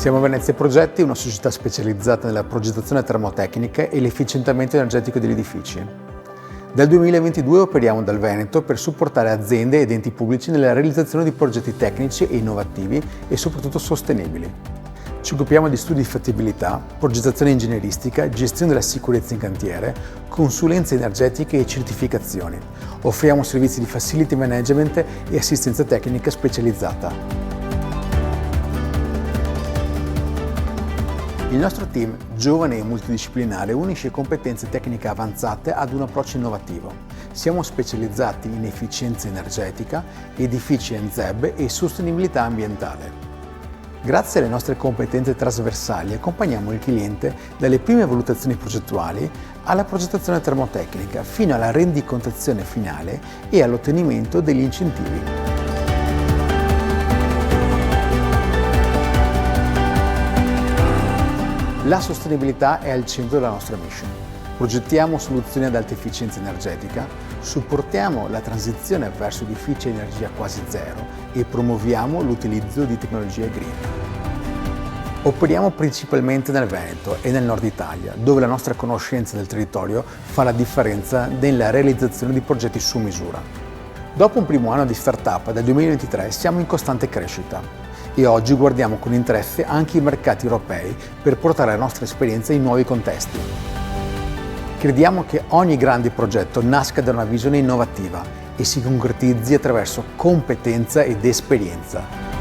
Siamo Venezia Progetti, una società specializzata nella progettazione termotecnica e l'efficientamento energetico degli edifici. Dal 2022 operiamo dal Veneto per supportare aziende ed enti pubblici nella realizzazione di progetti tecnici e innovativi e soprattutto sostenibili. Ci occupiamo di studi di fattibilità, progettazione ingegneristica, gestione della sicurezza in cantiere, consulenze energetiche e certificazioni. Offriamo servizi di facility management e assistenza tecnica specializzata. Il nostro team, giovane e multidisciplinare, unisce competenze tecniche avanzate ad un approccio innovativo. Siamo specializzati in efficienza energetica, edifici NZEB e sostenibilità ambientale. Grazie alle nostre competenze trasversali accompagniamo il cliente dalle prime valutazioni progettuali alla progettazione termotecnica fino alla rendicontazione finale e all'ottenimento degli incentivi. La sostenibilità è al centro della nostra mission. Progettiamo soluzioni ad alta efficienza energetica, supportiamo la transizione verso edifici a energia quasi zero e promuoviamo l'utilizzo di tecnologie green. Operiamo principalmente nel Veneto e nel nord Italia, dove la nostra conoscenza del territorio fa la differenza nella realizzazione di progetti su misura. Dopo un primo anno di startup, dal 2023 siamo in costante crescita e oggi guardiamo con interesse anche i mercati europei per portare la nostra esperienza in nuovi contesti. Crediamo che ogni grande progetto nasca da una visione innovativa e si concretizzi attraverso competenza ed esperienza.